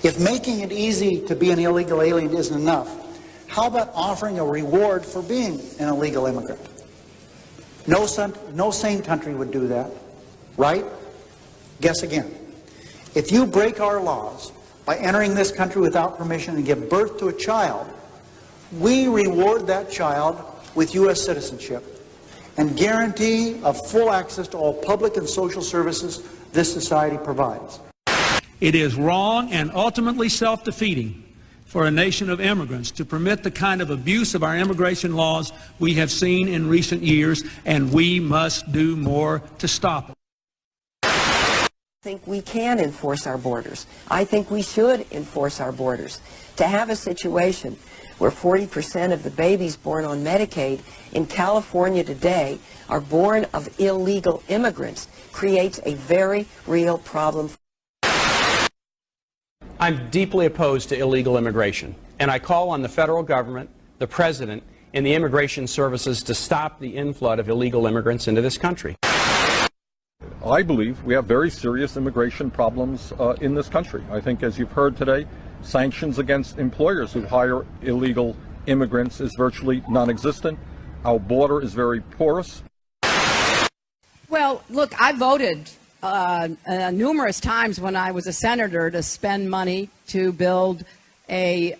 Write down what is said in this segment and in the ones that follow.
If making it easy to be an illegal alien isn't enough, how about offering a reward for being an illegal immigrant? No sane country would do that, right? Guess again. If you break our laws by entering this country without permission and give birth to a child, we reward that child with U.S. citizenship and guarantee of full access to all public and social services this society provides. It is wrong and ultimately self-defeating for a nation of immigrants to permit the kind of abuse of our immigration laws we have seen in recent years, and we must do more to stop it. I think we can enforce our borders. I think we should enforce our borders. To have a situation where 40% of the babies born on Medicaid in California today are born of illegal immigrants creates a very real problem. I'm deeply opposed to illegal immigration, and I call on the federal government, the president, and the immigration services to stop the inflow of illegal immigrants into this country. I believe we have very serious immigration problems in this country. I think, as you've heard today, sanctions against employers who hire illegal immigrants is virtually non-existent. Our border is very porous. Well, look, I voted numerous times when I was a senator to spend money to build a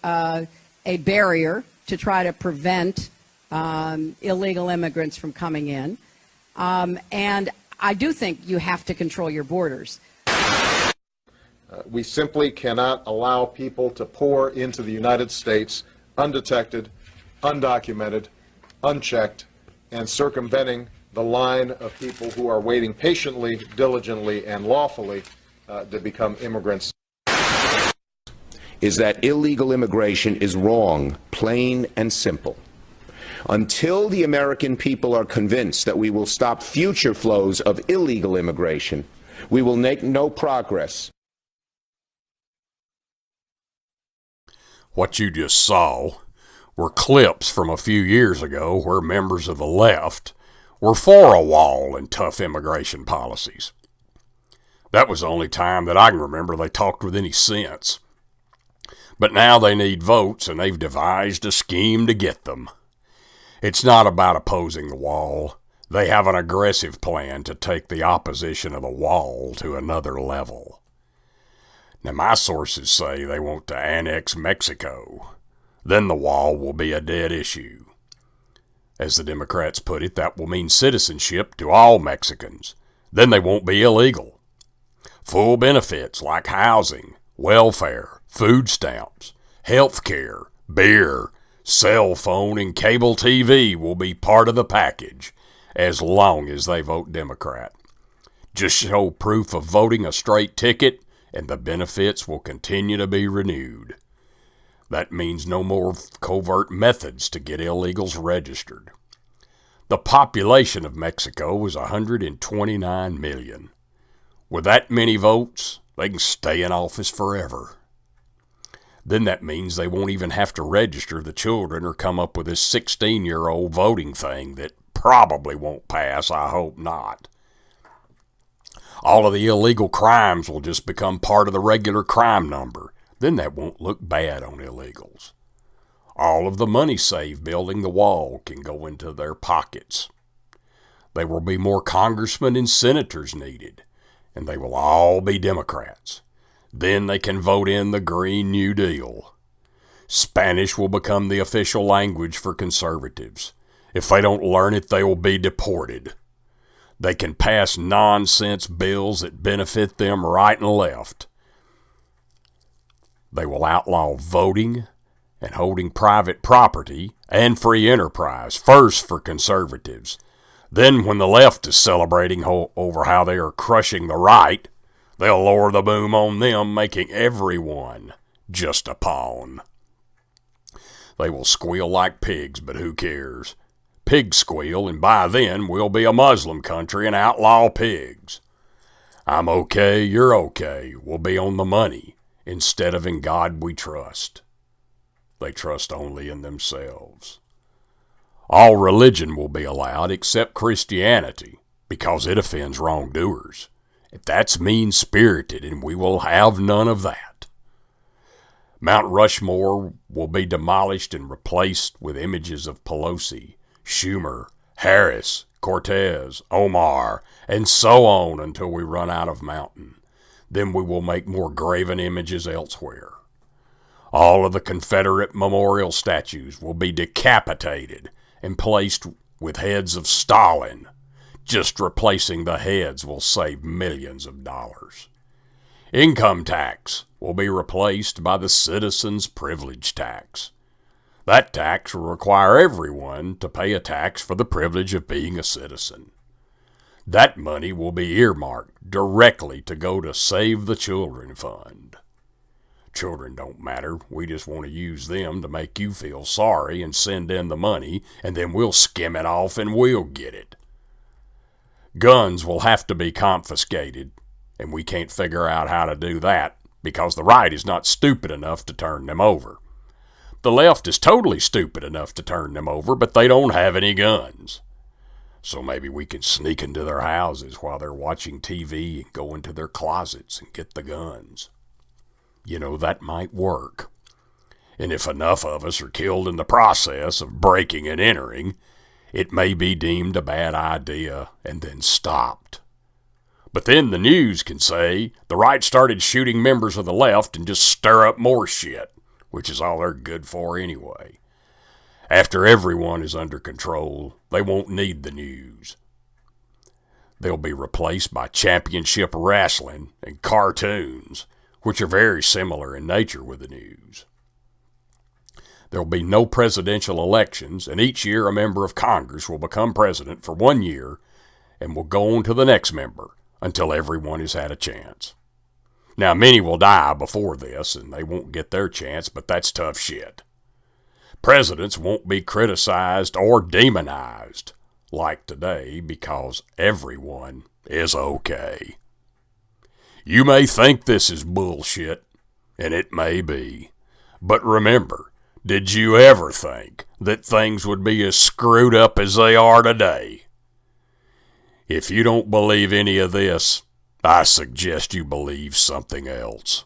barrier to try to prevent illegal immigrants from coming in. And I do think you have to control your borders. We simply cannot allow people to pour into the United States undetected, undocumented, unchecked, and circumventing the line of people who are waiting patiently, diligently, and lawfully to become immigrants. Is that illegal immigration is wrong, plain and simple. Until the American people are convinced that we will stop future flows of illegal immigration, we will make no progress. What you just saw were clips from a few years ago where members of the left were for a wall and tough immigration policies. That was the only time that I can remember they talked with any sense. But now they need votes, and they've devised a scheme to get them. It's not about opposing the wall. They have an aggressive plan to take the opposition of the wall to another level. Now, my sources say they want to annex Mexico. Then the wall will be a dead issue. As the Democrats put it, that will mean citizenship to all Mexicans. Then they won't be illegal. Full benefits like housing, welfare, food stamps, health care, beer, cell phone, and cable TV will be part of the package as long as they vote Democrat. Just show proof of voting a straight ticket, and the benefits will continue to be renewed. That means no more covert methods to get illegals registered. The population of Mexico is 129 million. With that many votes, they can stay in office forever. Then that means they won't even have to register the children or come up with this 16-year-old voting thing that probably won't pass. I hope not. All of the illegal crimes will just become part of the regular crime number. Then that won't look bad on illegals. All of the money saved building the wall can go into their pockets. There will be more congressmen and senators needed, and they will all be Democrats. Then they can vote in the Green New Deal. Spanish will become the official language for conservatives. If they don't learn it, they will be deported. They can pass nonsense bills that benefit them right and left. They will outlaw voting and holding private property and free enterprise, first for conservatives. Then when the left is celebrating over how they are crushing the right, they'll lower the boom on them, making everyone just a pawn. They will squeal like pigs, but who cares? Pigs squeal, and by then we'll be a Muslim country and outlaw pigs. I'm okay, you're okay. We'll be on the money instead of in God we trust. They trust only in themselves. All religion will be allowed except Christianity because it offends wrongdoers. That's mean-spirited, and we will have none of that. Mount Rushmore will be demolished and replaced with images of Pelosi, Schumer, Harris, Cortez, Omar, and so on until we run out of mountain. Then we will make more graven images elsewhere. All of the Confederate memorial statues will be decapitated and placed with heads of Stalin. Just replacing the heads will save millions of dollars. Income tax will be replaced by the citizen's privilege tax. That tax will require everyone to pay a tax for the privilege of being a citizen. That money will be earmarked directly to go to Save the Children Fund. Children don't matter. We just want to use them to make you feel sorry and send in the money, and then we'll skim it off and we'll get it. Guns will have to be confiscated, and we can't figure out how to do that because the right is not stupid enough to turn them over. The left is totally stupid enough to turn them over, but they don't have any guns. So maybe we can sneak into their houses while they're watching TV and go into their closets and get the guns. You know, that might work. And if enough of us are killed in the process of breaking and entering, it may be deemed a bad idea and then stopped. But then the news can say the right started shooting members of the left and just stir up more shit, which is all they're good for anyway. After everyone is under control, they won't need the news. They'll be replaced by championship wrestling and cartoons, which are very similar in nature with the news. There will be no presidential elections, and each year a member of Congress will become president for 1 year and will go on to the next member until everyone has had a chance. Now, many will die before this, and they won't get their chance, but that's tough shit. Presidents won't be criticized or demonized like today because everyone is okay. You may think this is bullshit, and it may be, but remember, did you ever think that things would be as screwed up as they are today? If you don't believe any of this, I suggest you believe something else.